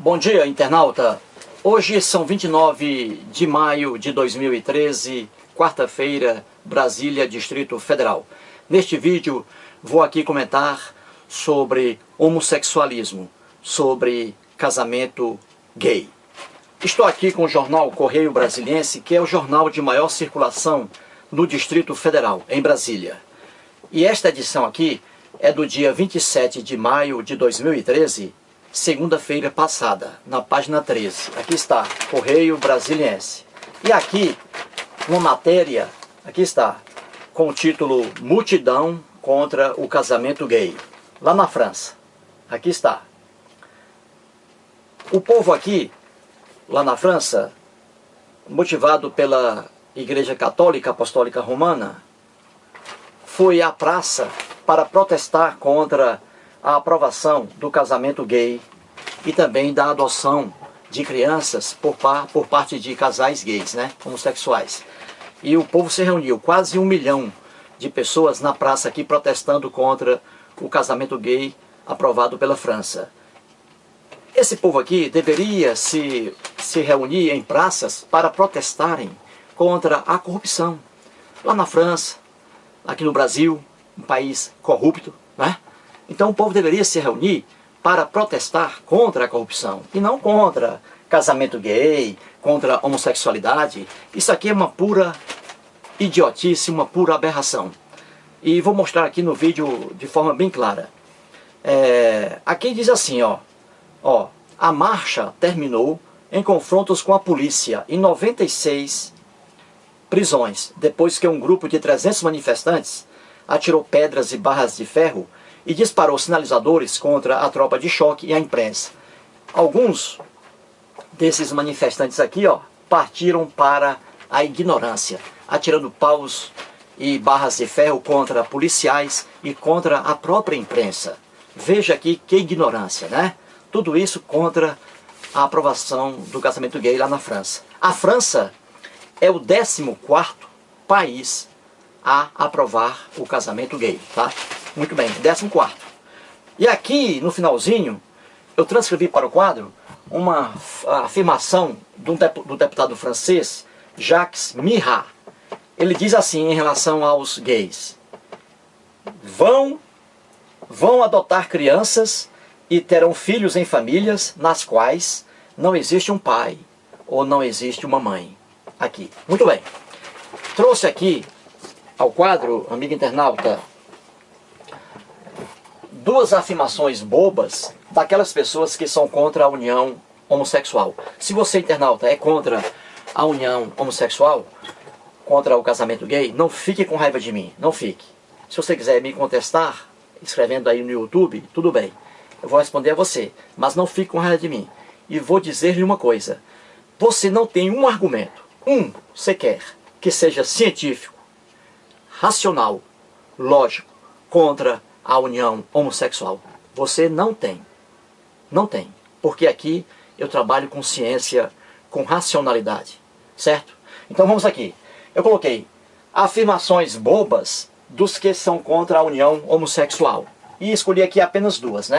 Bom dia, internauta. Hoje são 29 de maio de 2013, quarta-feira, Brasília, Distrito Federal. Neste vídeo vou aqui comentar sobre homossexualismo, sobre casamento gay. Estou aqui com o jornal Correio Brasiliense, que é o jornal de maior circulação no Distrito Federal, em Brasília. E esta edição aqui é do dia 27 de maio de 2013, segunda-feira passada, na página 13. Aqui está, Correio Brasiliense. E aqui, uma matéria, aqui está, com o título Multidão contra o casamento gay, lá na França. Aqui está. O povo aqui, lá na França, motivado pela Igreja Católica Apostólica Romana, foi à praça para protestar contra a aprovação do casamento gay e também da adoção de crianças por parte de casais gays, homossexuais. E o povo se reuniu, quase 1 milhão de pessoas na praça aqui protestando contra o casamento gay aprovado pela França. Esse povo aqui deveria se reunir em praças para protestarem contra a corrupção. Lá na França, aqui no Brasil, um país corrupto, Então o povo deveria se reunir para protestar contra a corrupção e não contra casamento gay, contra a homossexualidade. Isso aqui é uma pura idiotice, uma pura aberração. E vou mostrar aqui no vídeo de forma bem clara. Aqui diz assim, a marcha terminou em confrontos com a polícia em 96 prisões, depois que um grupo de 300 manifestantes atirou pedras e barras de ferro e disparou sinalizadores contra a tropa de choque e a imprensa. Alguns desses manifestantes aqui, partiram para a ignorância, atirando paus e barras de ferro contra policiais e contra a própria imprensa. Veja aqui que ignorância, Tudo isso contra a aprovação do casamento gay lá na França. A França é o 14º país a aprovar o casamento gay, Muito bem, 14º. E aqui, no finalzinho, eu transcrevi para o quadro uma afirmação do deputado francês, Jacques Mirat. Ele diz assim em relação aos gays: vão adotar crianças e terão filhos em famílias nas quais não existe um pai ou não existe uma mãe. Aqui. Muito bem. Trouxe aqui ao quadro, amigo internauta, duas afirmações bobas daquelas pessoas que são contra a união homossexual. Se você, internauta, é contra a união homossexual, contra o casamento gay, não fique com raiva de mim, não fique. Se você quiser me contestar, escrevendo aí no YouTube, tudo bem, eu vou responder a você, mas não fique com raiva de mim. E vou dizer-lhe uma coisa: você não tem um argumento, sequer, que seja científico, racional, lógico, contra a união homossexual. Você não tem. Não tem. Porque aqui eu trabalho com ciência, com racionalidade. Certo? Então vamos aqui. Eu coloquei afirmações bobas dos que são contra a união homossexual. E escolhi aqui apenas duas,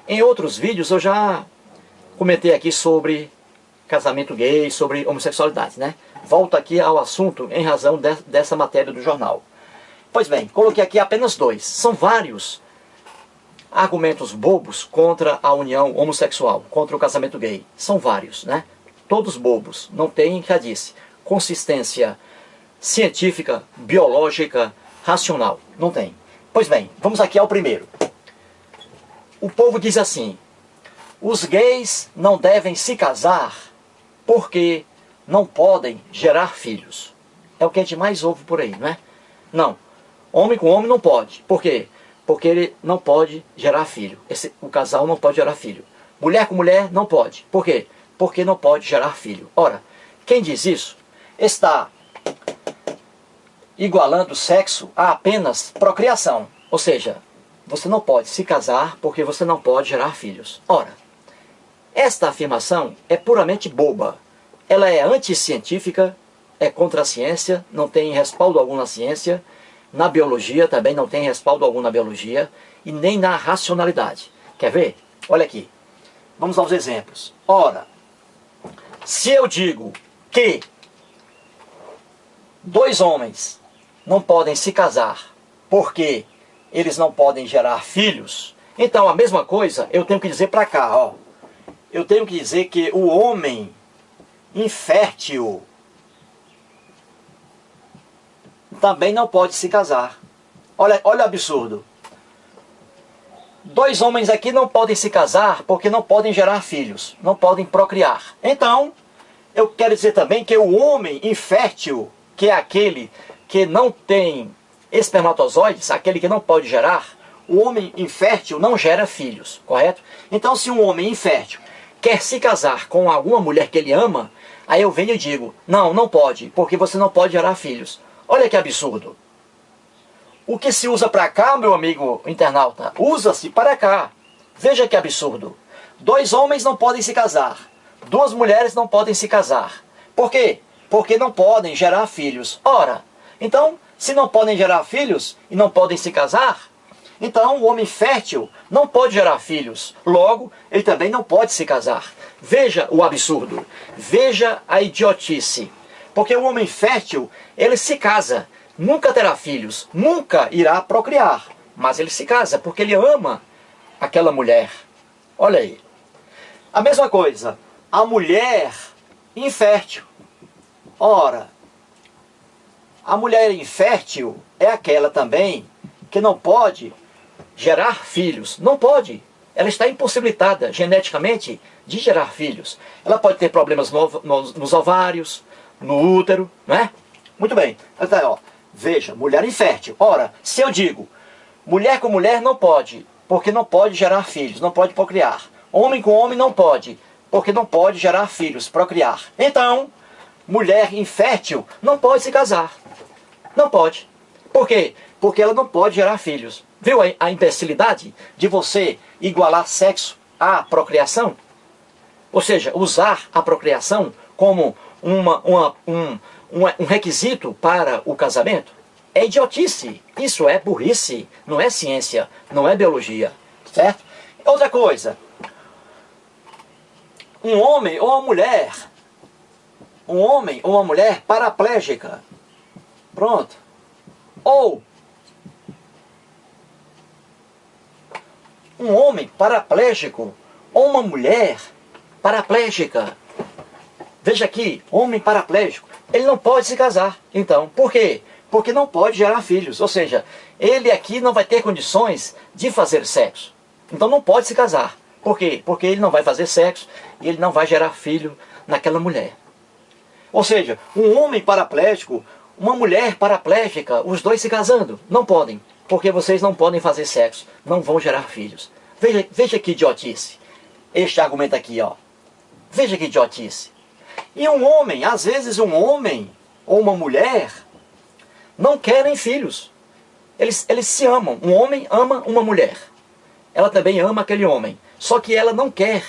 Em outros vídeos eu já comentei aqui sobre casamento gay, sobre homossexualidade, Volto aqui ao assunto em razão dessa matéria do jornal. Pois bem, coloquei aqui apenas dois. São vários argumentos bobos contra a união homossexual, contra o casamento gay. São vários, Todos bobos. Não tem, já disse, consistência científica, biológica, racional. Não tem. Pois bem, vamos aqui ao primeiro. O povo diz assim: os gays não devem se casar porque não podem gerar filhos. É o que a gente mais ouve por aí, Não. Homem com homem não pode. Por quê? Porque ele não pode gerar filho. O casal não pode gerar filho. Mulher com mulher não pode. Por quê? Porque não pode gerar filho. Ora, quem diz isso está igualando o sexo a apenas procriação. Ou seja, você não pode se casar porque você não pode gerar filhos. Ora, esta afirmação é puramente boba. Ela é anticientífica, é contra a ciência, não tem respaldo algum na ciência. Na biologia também não tem respaldo algum na biologia e nem na racionalidade. Quer ver? Olha aqui. Vamos aos exemplos. Ora, se eu digo que dois homens não podem se casar porque eles não podem gerar filhos, então a mesma coisa eu tenho que dizer para cá, ó. Eu tenho que dizer que o homem infértil também não pode se casar. Olha o absurdo. Dois homens aqui não podem se casar porque não podem gerar filhos, não podem procriar. Então, eu quero dizer também que o homem infértil, que é aquele que não tem espermatozoides, aquele que não pode gerar, o homem infértil não gera filhos, correto? Então, se um homem infértil quer se casar com alguma mulher que ele ama, aí eu venho e digo, não, não pode, porque você não pode gerar filhos. Olha que absurdo. O que se usa para cá, meu amigo internauta, usa-se para cá. Veja que absurdo. Dois homens não podem se casar. Duas mulheres não podem se casar. Por quê? Porque não podem gerar filhos. Ora, então, se não podem gerar filhos e não podem se casar, então o homem fértil não pode gerar filhos. Logo, ele também não pode se casar. Veja o absurdo. Veja a idiotice. Porque o homem fértil, ele se casa. Nunca terá filhos, nunca irá procriar, mas ele se casa porque ele ama aquela mulher. Olha aí. A mesma coisa, a mulher infértil. Ora, a mulher infértil é aquela também que não pode gerar filhos. Não pode. Ela está impossibilitada geneticamente de gerar filhos. Ela pode ter problemas nos ovários, no útero, não é? Muito bem. Então, ó. Veja, mulher infértil. Ora, se eu digo, mulher com mulher não pode, porque não pode gerar filhos, não pode procriar. Homem com homem não pode, porque não pode gerar filhos, procriar. Então, mulher infértil não pode se casar. Não pode. Por quê? Porque ela não pode gerar filhos. Viu a imbecilidade de você igualar sexo à procriação? Ou seja, usar a procriação como um requisito para o casamento? É idiotice, isso é burrice, não é ciência, não é biologia, certo? Outra coisa, um homem ou uma mulher paraplégica, pronto, ou um homem paraplégico ou uma mulher paraplégica. Veja aqui, homem paraplégico, ele não pode se casar. Então, por quê? Porque não pode gerar filhos. Ou seja, ele aqui não vai ter condições de fazer sexo. Então não pode se casar. Por quê? Porque ele não vai fazer sexo e ele não vai gerar filho naquela mulher. Ou seja, um homem paraplégico, uma mulher paraplégica, os dois se casando, não podem. Porque vocês não podem fazer sexo, não vão gerar filhos. Veja que idiotice. Este argumento aqui, ó. Veja que idiotice. E um homem, às vezes um homem ou uma mulher não querem filhos. Eles se amam. Um homem ama uma mulher. Ela também ama aquele homem. Só que ela não quer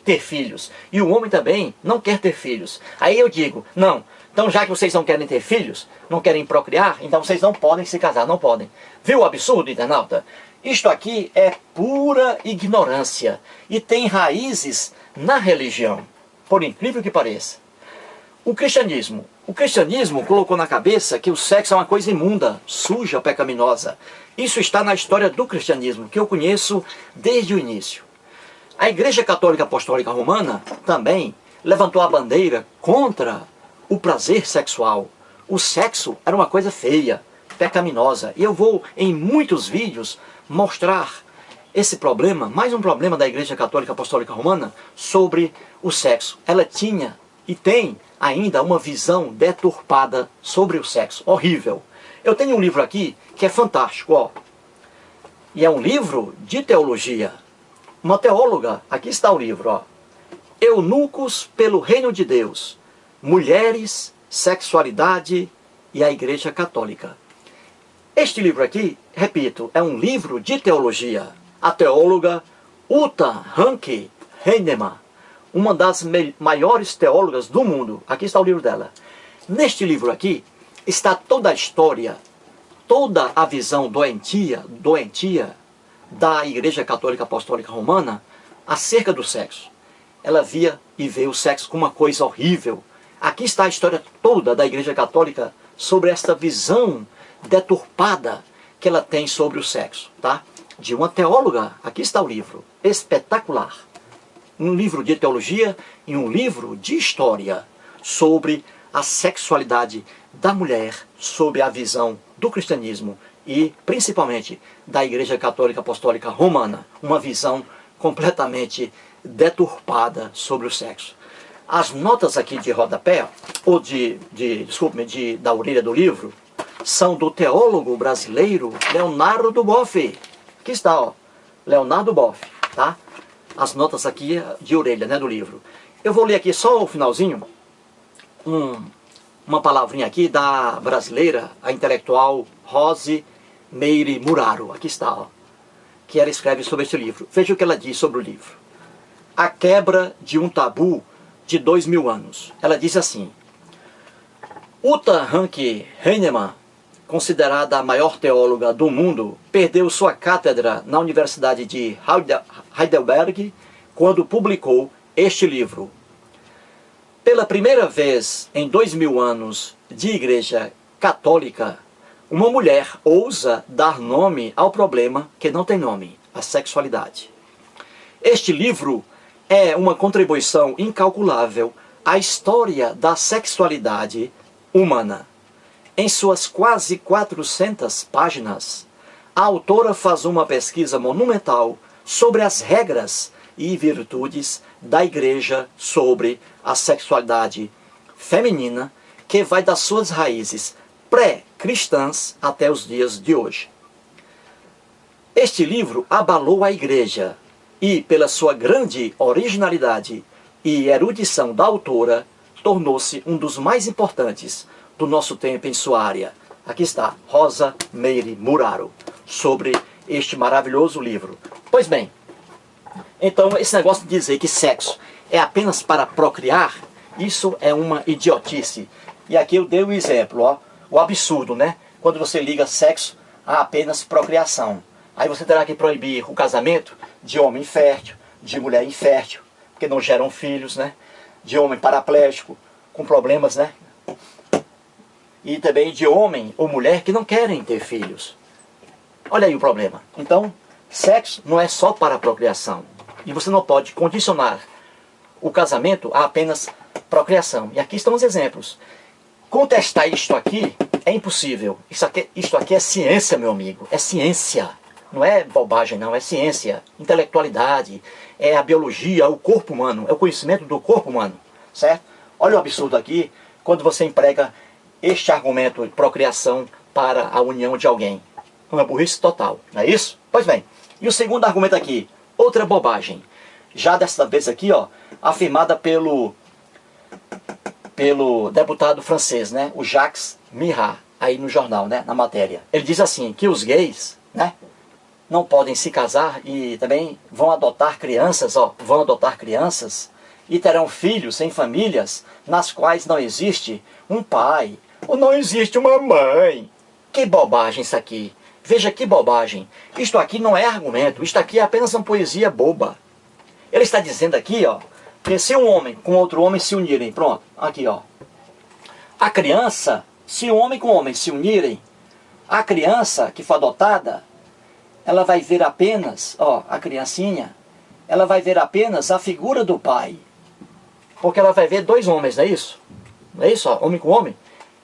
ter filhos. E o homem também não quer ter filhos. Aí eu digo, não, então já que vocês não querem ter filhos, não querem procriar, então vocês não podem se casar, não podem. Viu o absurdo, internauta? Isto aqui é pura ignorância. E tem raízes na religião. Por incrível que pareça. O cristianismo colocou na cabeça que o sexo é uma coisa imunda, suja, pecaminosa. Isso está na história do cristianismo, que eu conheço desde o início. A Igreja Católica Apostólica Romana também levantou a bandeira contra o prazer sexual. O sexo era uma coisa feia, pecaminosa. E eu vou, em muitos vídeos, mostrar esse problema, mais um problema da Igreja Católica Apostólica Romana, sobre o sexo. Ela tinha e tem ainda uma visão deturpada sobre o sexo. Horrível. Eu tenho um livro aqui que é fantástico, ó. E é um livro de teologia. Uma teóloga, aqui está o livro, ó. Eunucos pelo Reino de Deus. Mulheres, Sexualidade e a Igreja Católica. Este livro aqui, repito, é um livro de teologia. A teóloga Uta Hanke Heinemann, uma das maiores teólogas do mundo. Aqui está o livro dela. Neste livro aqui está toda a história, toda a visão doentia da Igreja Católica Apostólica Romana acerca do sexo. ela via e vê o sexo como uma coisa horrível. Aqui está a história toda da Igreja Católica sobre esta visão deturpada que ela tem sobre o sexo, tá? De uma teóloga. Aqui está o livro, espetacular. Um livro de teologia e um livro de história sobre a sexualidade da mulher, sob a visão do cristianismo e principalmente da Igreja Católica Apostólica Romana, uma visão completamente deturpada sobre o sexo. As notas aqui de rodapé, ou da orelha do livro, são do teólogo brasileiro Leonardo Boff. Aqui está, ó, Leonardo Boff, tá? As notas aqui de orelha, né, do livro. Eu vou ler aqui só o finalzinho, uma palavrinha aqui da brasileira, a intelectual Rose Meire Muraro. Aqui está, ó, que ela escreve sobre este livro. Veja o que ela diz sobre o livro. A quebra de um tabu de 2000 anos. Ela diz assim: Uta Hanke Heinemann, considerada a maior teóloga do mundo, perdeu sua cátedra na Universidade de Heidelberg quando publicou este livro. Pela primeira vez em 2000 anos de Igreja Católica, uma mulher ousa dar nome ao problema que não tem nome, a sexualidade. Este livro é uma contribuição incalculável à história da sexualidade humana. Em suas quase 400 páginas, a autora faz uma pesquisa monumental sobre as regras e virtudes da Igreja sobre a sexualidade feminina, que vai das suas raízes pré-cristãs até os dias de hoje. Este livro abalou a Igreja e, pela sua grande originalidade e erudição da autora, tornou-se um dos mais importantes do nosso tempo em sua área. Aqui está, Rosa Meire Muraro, sobre este maravilhoso livro. Pois bem, então esse negócio de dizer que sexo é apenas para procriar, isso é uma idiotice. E aqui eu dei o exemplo, ó, o absurdo, né? Quando você liga sexo a apenas procriação. Aí você terá que proibir o casamento de homem infértil, de mulher infértil, que não geram filhos, né? De homem paraplégico, com problemas, né? E também de homem ou mulher que não querem ter filhos. Olha aí o problema. Então, sexo não é só para a procriação. E você não pode condicionar o casamento a apenas procriação. E aqui estão os exemplos. Contestar isto aqui é impossível. Isto aqui é ciência, meu amigo. É ciência. Não é bobagem, não. É ciência. Intelectualidade. É a biologia, o corpo humano. É o conhecimento do corpo humano. Certo? Olha o absurdo aqui quando você emprega este argumento de procriação para a união de alguém. Uma burrice total. Não é isso? Pois bem. E o segundo argumento aqui. Outra bobagem. Já dessa vez aqui, ó, afirmada pelo deputado francês, né, o Jacques Mirat, aí no jornal, né, na matéria. Ele diz assim, que os gays, né, não podem se casar e também vão adotar crianças, ó, vão adotar crianças e terão filhos em famílias nas quais não existe um pai ou não existe uma mãe. Que bobagem isso aqui. Veja que bobagem. Isto aqui não é argumento, isto aqui é apenas uma poesia boba. Ele está dizendo aqui, ó, que se um homem com outro homem se unirem, pronto, aqui, ó. A criança, se um homem com homem se unirem, a criança que for adotada, ela vai ver apenas, ó, a criancinha, ela vai ver apenas a figura do pai. Porque ela vai ver dois homens, não é isso? Não é isso, ó, homem com homem?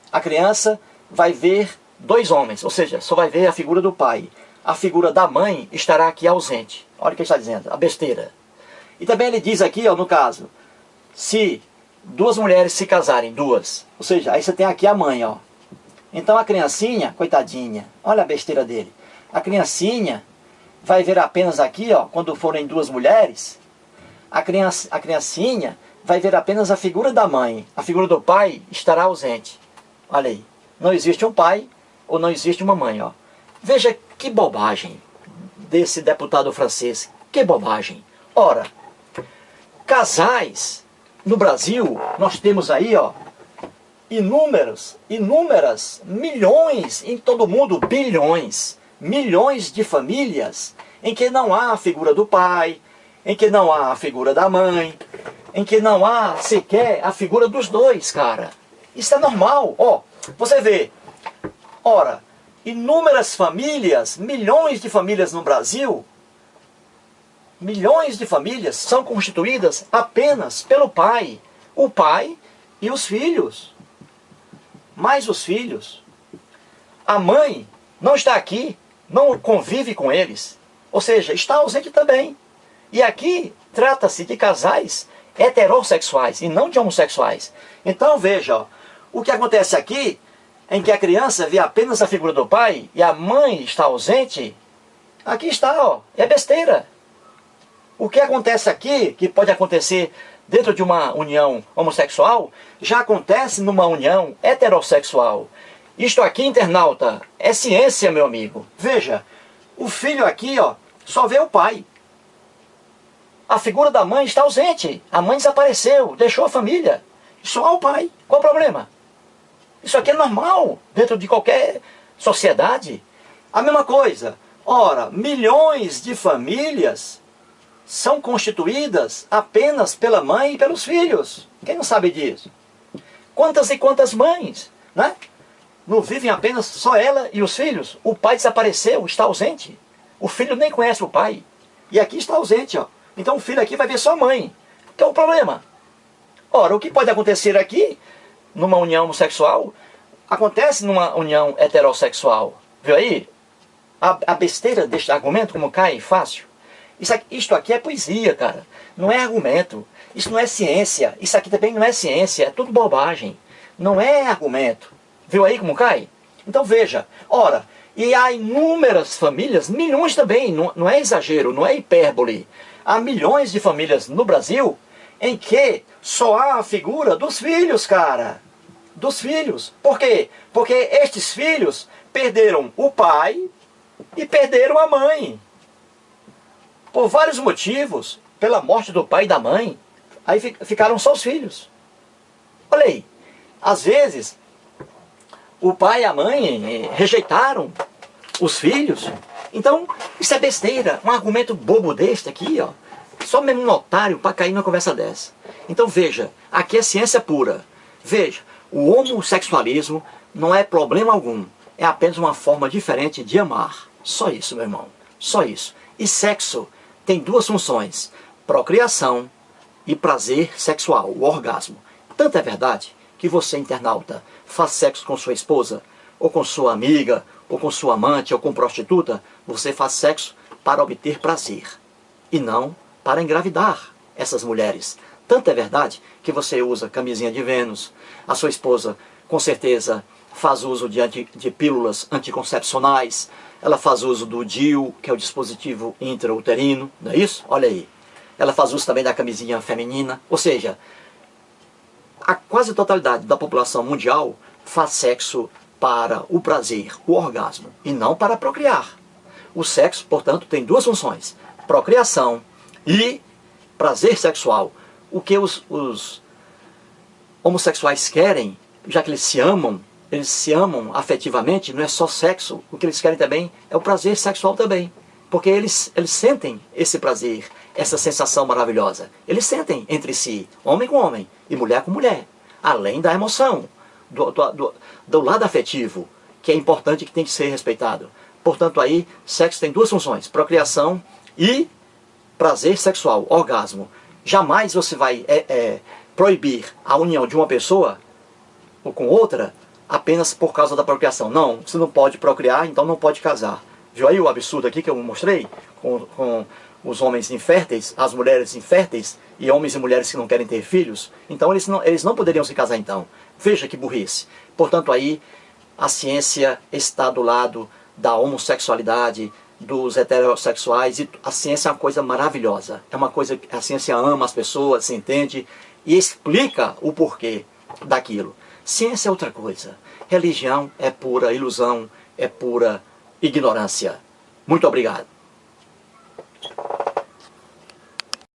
A criança vai ver dois homens, ou seja, só vai ver a figura do pai. A figura da mãe estará aqui ausente. Olha o que ele está dizendo, a besteira. E também ele diz aqui, ó, no caso, se duas mulheres se casarem, duas, ou seja, aí você tem aqui a mãe, ó. Então a criancinha, coitadinha, olha a besteira dele. A criancinha vai ver apenas aqui, ó, quando forem duas mulheres, a criancinha vai ver apenas a figura da mãe. A figura do pai estará ausente. Olha aí, não existe um pai ou não existe uma mãe, ó. Veja que bobagem desse deputado francês, que bobagem. Ora, casais, no Brasil, nós temos aí, ó, inúmeras, milhões, em todo o mundo, bilhões, milhões de famílias em que não há a figura do pai, em que não há a figura da mãe, em que não há sequer a figura dos dois, cara. Isso é normal. Ó, você vê, ora, inúmeras famílias, milhões de famílias no Brasil, milhões de famílias são constituídas apenas pelo pai. O pai e os filhos. Mais os filhos. A mãe não está aqui, não convive com eles. Ou seja, está ausente também. E aqui trata-se de casais heterossexuais e não de homossexuais. Então veja, ó, o que acontece aqui, em que a criança vê apenas a figura do pai e a mãe está ausente, aqui está, ó, é besteira. O que acontece aqui, que pode acontecer dentro de uma união homossexual, já acontece numa união heterossexual. Isto aqui, internauta, é ciência, meu amigo. Veja, o filho aqui, ó, só vê o pai. A figura da mãe está ausente. A mãe desapareceu, deixou a família. Só há o pai. Qual o problema? Isso aqui é normal dentro de qualquer sociedade. A mesma coisa. Ora, milhões de famílias são constituídas apenas pela mãe e pelos filhos. Quem não sabe disso? Quantas e quantas mães, né? Não vivem apenas só ela e os filhos. O pai desapareceu, está ausente. O filho nem conhece o pai. E aqui está ausente, ó. Então o filho aqui vai ver só a mãe. Qual é o problema? Ora, o que pode acontecer aqui, numa união homossexual, acontece numa união heterossexual. Viu aí? A besteira deste argumento, como cai fácil. Isto aqui é poesia, cara. Não é argumento. Isso não é ciência. Isso aqui também não é ciência. É tudo bobagem. Não é argumento. Viu aí como cai? Então veja. Ora, e há inúmeras famílias, milhões também, não é exagero, não é hipérbole. Há milhões de famílias no Brasil em que só há a figura dos filhos, cara. Dos filhos. Por quê? Porque estes filhos perderam o pai e perderam a mãe. Por vários motivos, pela morte do pai e da mãe, aí ficaram só os filhos. Olha aí, às vezes, o pai e a mãe rejeitaram os filhos. Então, isso é besteira. Um argumento bobo deste aqui, ó. Só mesmo um otário para cair numa conversa dessa. Então veja, aqui é ciência pura. Veja, o homossexualismo não é problema algum. É apenas uma forma diferente de amar. Só isso, meu irmão. Só isso. E sexo tem duas funções. Procriação e prazer sexual, o orgasmo. Tanto é verdade que você, internauta, faz sexo com sua esposa, ou com sua amiga, ou com sua amante, ou com prostituta, você faz sexo para obter prazer. E não para engravidar essas mulheres. Tanto é verdade que você usa camisinha de Vênus, a sua esposa com certeza faz uso de pílulas anticoncepcionais, ela faz uso do DIU, que é o dispositivo intrauterino, não é isso? Olha aí. Ela faz uso também da camisinha feminina, ou seja, a quase totalidade da população mundial faz sexo para o prazer, o orgasmo, e não para procriar. O sexo, portanto, tem duas funções, procriação e prazer sexual. O que os homossexuais querem, já que eles se amam afetivamente, não é só sexo, o que eles querem também é o prazer sexual também. Porque eles sentem esse prazer, essa sensação maravilhosa. Eles sentem entre si, homem com homem e mulher com mulher. Além da emoção, do lado afetivo, que é importante e que tem que ser respeitado. Portanto, aí, sexo tem duas funções, procriação e prazer sexual, orgasmo. Jamais você vai proibir a união de uma pessoa ou com outra apenas por causa da procriação. Não, você não pode procriar, então não pode casar. Viu aí o absurdo aqui que eu mostrei? Com os homens inférteis, as mulheres inférteis e homens e mulheres que não querem ter filhos. Então eles não poderiam se casar então. Veja que burrice. Portanto aí a ciência está do lado da homossexualidade, dos heterossexuais, e a ciência é uma coisa maravilhosa. É uma coisa que a ciência ama as pessoas, se entende e explica o porquê daquilo. Ciência é outra coisa. Religião é pura ilusão, é pura ignorância. Muito obrigado.